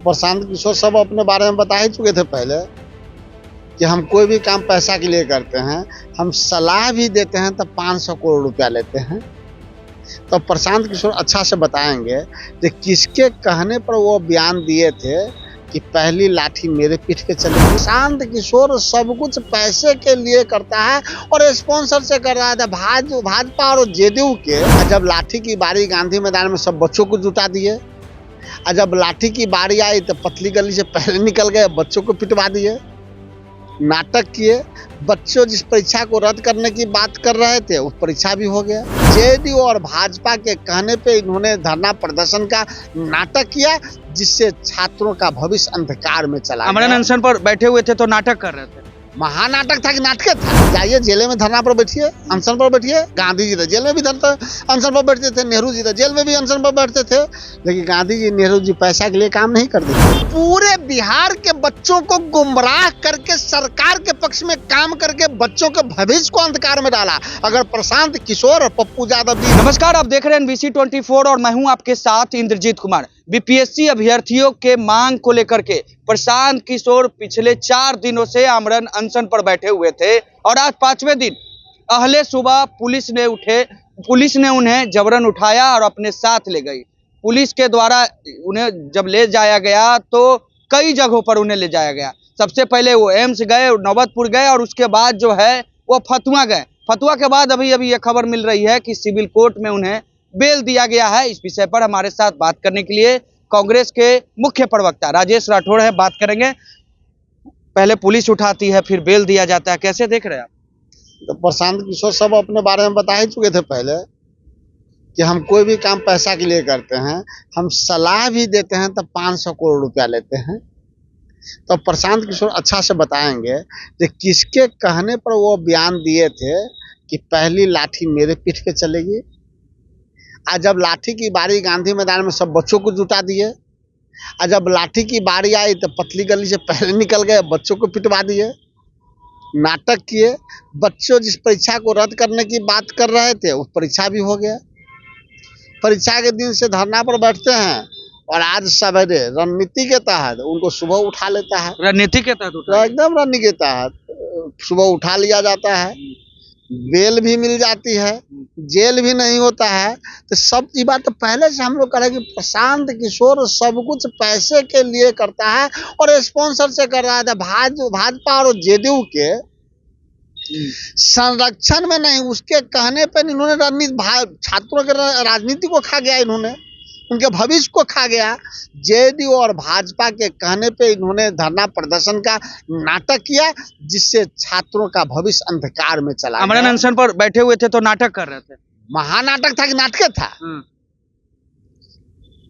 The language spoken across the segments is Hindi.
प्रशांत किशोर सब अपने बारे में बता ही चुके थे पहले कि हम कोई भी काम पैसा के लिए करते हैं, हम सलाह भी देते हैं तो 500 करोड़ रुपया लेते हैं। तो प्रशांत किशोर अच्छा से बताएंगे कि किसके कहने पर वो बयान दिए थे कि पहली लाठी मेरे पीठ पे चलेगी। प्रशांत किशोर सब कुछ पैसे के लिए करता है और स्पॉन्सर से कर रहा था। भाजपा और जेडीयू के जब लाठी की बारी गांधी मैदान में सब बच्चों को जुटा दिए, और जब लाठी की बारी आई तो पतली गली से पहले निकल गए, बच्चों को पिटवा दिए, नाटक किए। बच्चों जिस परीक्षा को रद्द करने की बात कर रहे थे उस परीक्षा भी हो गया। जेडीयू और भाजपा के कहने पे इन्होंने धरना प्रदर्शन का नाटक किया, जिससे छात्रों का भविष्य अंधकार में चला गया। अमरन अनशन पर बैठे हुए थे तो नाटक कर रहे थे। महानाटक था कि नाटक था? जाइए जेल में धरना पर बैठिए, अनशन पर बैठिए। गांधी जी तो जेल में भी अनशन पर बैठते थे, नेहरू जी तो जेल में भी अनशन पर बैठते थे, लेकिन गांधी जी नेहरू जी पैसा के लिए काम नहीं करते थे। पूरे बिहार के बच्चों को गुमराह करके सरकार के पक्ष में काम करके बच्चों के भविष्य को अंधकार में डाला। अगर प्रशांत किशोर और पप्पू यादव जी। नमस्कार, आप देख रहे हैं NBC 24 और मैं हूं आपके साथ इंद्रजीत कुमार। बीपीएससी अभ्यर्थियों के मांग को लेकर के प्रशांत किशोर पिछले 4 दिनों से आमरण अनशन पर बैठे हुए थे और आज 5वें दिन अहले सुबह पुलिस ने उन्हें जबरन उठाया और अपने साथ ले गई। पुलिस के द्वारा उन्हें जब ले जाया गया तो कई जगहों पर उन्हें ले जाया गया। सबसे पहले वो एम्स गए, नौबतपुर गए और उसके बाद जो है वो फतुआ गए। फतुआ के बाद अभी ये खबर मिल रही है कि सिविल कोर्ट में उन्हें बेल दिया गया है। इस विषय पर हमारे साथ बात करने के लिए कांग्रेस के मुख्य प्रवक्ता राजेश राठौड़ है, बात करेंगे। पहले पुलिस उठाती है फिर बेल दिया जाता है, कैसे देख रहे हैं आप? तो प्रशांत किशोर सब अपने बारे में बता ही चुके थे पहले कि हम कोई भी काम पैसा के लिए करते हैं, हम सलाह भी देते हैं तो 500 करोड़ रुपया लेते हैं। तो प्रशांत किशोर अच्छा से बताएंगे कि किसके कहने पर वो बयान दिए थे कि पहली लाठी मेरे पीठ पे चलेगी। आज जब लाठी की बारी गांधी मैदान में सब बच्चों को जुटा दिए, और जब लाठी की बारी आई तो पतली गली से पहले निकल गए, बच्चों को पिटवा दिए, नाटक किए। बच्चों जिस परीक्षा को रद्द करने की बात कर रहे थे उस परीक्षा भी हो गया। परीक्षा के दिन से धरना पर बैठते हैं और आज सवेरे रणनीति के तहत उनको सुबह उठा लेता है। रणनीति के तहत एकदम रणनीति के तहत सुबह उठा लिया जाता है, बेल भी मिल जाती है, जेल भी नहीं होता है। तो सब ये बात तो पहले से हम लोग कह रहे हैं कि प्रशांत किशोर सब कुछ पैसे के लिए करता है और स्पॉन्सर से कर रहा था। भाजपा और जेडीयू के संरक्षण में नहीं, उसके कहने पर इन्होंने छात्रों के राजनीति को खा गया, इन्होंने उनके भविष्य को खा गया। जेडीयू और भाजपा के कहने पे इन्होंने धरना प्रदर्शन का नाटक किया, जिससे छात्रों का भविष्य अंधकार में चला गया। अमरन अनशन पर बैठे हुए थे तो नाटक कर रहे थे। महानाटक था कि नाटक था?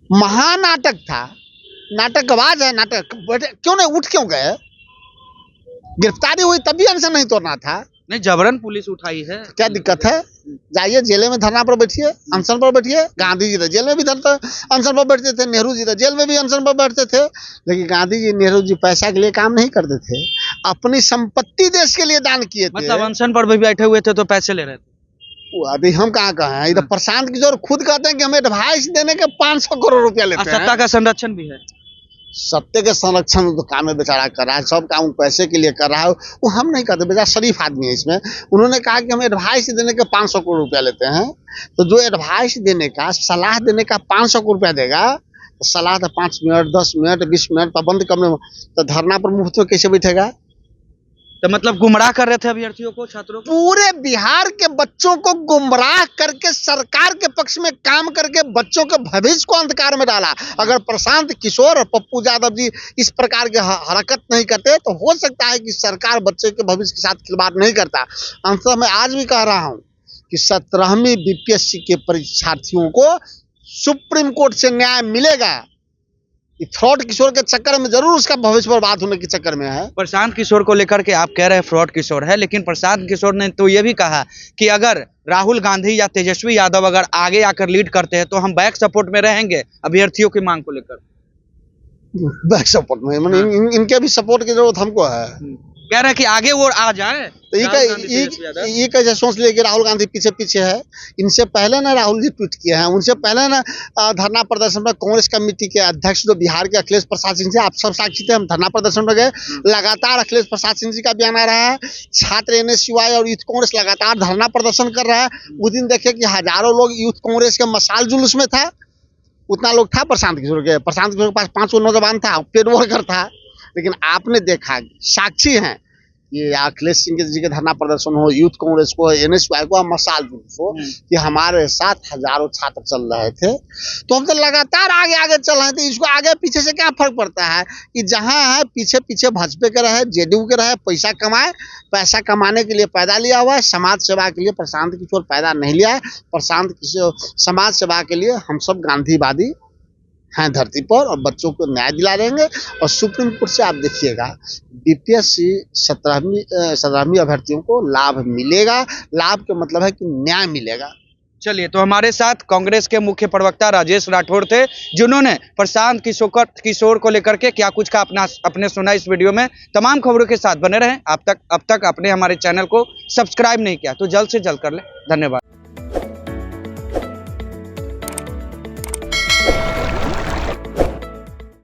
महानाटक था, नाटकबाज है। नाटक क्यों नहीं उठ क्यों गए? गिरफ्तारी हुई तभी अनशन नहीं तोड़ना था। नहीं, जबरन पुलिस उठाई है, क्या दिक्कत है? जाइए जेल में धरना पर बैठिए, अनशन पर बैठिए। गांधी जी तो जेल में भी अनशन पर बैठते थे, नेहरू जी तो जेल में भी अनशन पर बैठते थे, लेकिन गांधी जी नेहरू जी पैसा के लिए काम नहीं करते थे, अपनी संपत्ति देश के लिए दान किए थे। मतलब अनशन पर भी बैठे हुए थे तो पैसे ले रहे थे। अभी हम कहाँ कहे, इधर प्रशांत किशोर खुद कहते हैं कि हमें एडवाइस देने के 500 करोड़ रुपया लेते हैं। सत्ता का संरक्षण भी है। सत्य के संरक्षण तो काम में बेचारा कर रहा है, सब काम पैसे के लिए कर रहा है, वो हम नहीं करते। बेचारा शरीफ आदमी है इसमें। उन्होंने कहा कि हम एडवाइस देने के 500 करोड़ रुपया लेते हैं, तो जो एडवाइस देने का, सलाह देने का 500 करोड़ रुपया देगा, तो सलाह तो 5 मिनट 10 मिनट 20 मिनट पाबंद करने, तो धरना पर मुफ्त में कैसे बैठेगा? तो मतलब गुमराह कर रहे थे अभ्यर्थियों को, छात्रों को। पूरे बिहार के बच्चों को गुमराह करके सरकार के पक्ष में काम करके बच्चों के भविष्य को अंधकार में डाला। अगर प्रशांत किशोर और पप्पू यादव जी इस प्रकार के हरकत नहीं करते तो हो सकता है कि सरकार बच्चे के भविष्य के साथ खिलवाड़ नहीं करता। अंत में आज भी कह रहा हूं कि 17वीं बीपीएससी के परीक्षार्थियों को सुप्रीम कोर्ट से न्याय मिलेगा। फ्रॉड किशोर के चक्कर में जरूर उसका भविष्य बर्बाद होने के चक्कर में है। प्रशांत किशोर को लेकर के आप कह रहे हैं फ्रॉड किशोर है, लेकिन प्रशांत किशोर ने तो ये भी कहा कि अगर राहुल गांधी या तेजस्वी यादव अगर आगे आकर लीड करते हैं तो हम बैक सपोर्ट में रहेंगे अभ्यर्थियों की मांग को लेकर। बैक सपोर्ट में इनके भी सपोर्ट की जरूरत हमको है। कह रहे हैं कि आगे वो आ जाए। तो ये कैसे सोच लिए कि राहुल गांधी पीछे पीछे है। इनसे पहले ना राहुल जी ट्वीट किए हैं, उनसे पहले ना धरना प्रदर्शन में कांग्रेस कमेटी के अध्यक्ष जो बिहार के अखिलेश प्रसाद सिंह जी, आप सब साक्षी थे, हम धरना प्रदर्शन में गए, लगातार अखिलेश प्रसाद सिंह जी का बयान आ रहा है, छात्र NSUI और यूथ कांग्रेस लगातार धरना प्रदर्शन कर रहा है। उस दिन देखिए कि हजारों लोग यूथ कांग्रेस के मशाल जुलूस में था, उतना लोग था प्रशांत किशोर के पास 5 नौजवान था, पेड वर्कर था। लेकिन आपने देखा, साक्षी हैं, ये अखिलेश सिंह जी के धरना प्रदर्शन हो, यूथ कांग्रेस को, NSUI को, मशाल जुलूस हो, कि हमारे साथ हजारों छात्र चल रहे थे। तो हम तो लगातार आगे आगे चल रहे थे। इसको आगे पीछे से क्या फर्क पड़ता है कि जहां है पीछे पीछे भाजपा के रहे, JDU के रहे, पैसा कमाए, पैसा कमाने के लिए पैदा लिया हुआ है। समाज सेवा के लिए प्रशांत किशोर पैदा नहीं लिया है। प्रशांत किशोर समाज सेवा के लिए हम सब गांधीवादी हैं धरती पर, और बच्चों को न्याय दिला देंगे। और सुप्रीम कोर्ट से आप देखिएगा, BPSC 17वीं अभ्यर्थियों को लाभ मिलेगा। लाभ का मतलब है कि न्याय मिलेगा। चलिए, तो हमारे साथ कांग्रेस के मुख्य प्रवक्ता राजेश राठौर थे, जिन्होंने प्रशांत किशोर को लेकर के क्या कुछ का अपने सुना इस वीडियो में। तमाम खबरों के साथ बने रहें। अब तक अपने हमारे चैनल को सब्सक्राइब नहीं किया तो जल्द से जल्द कर ले। धन्यवाद।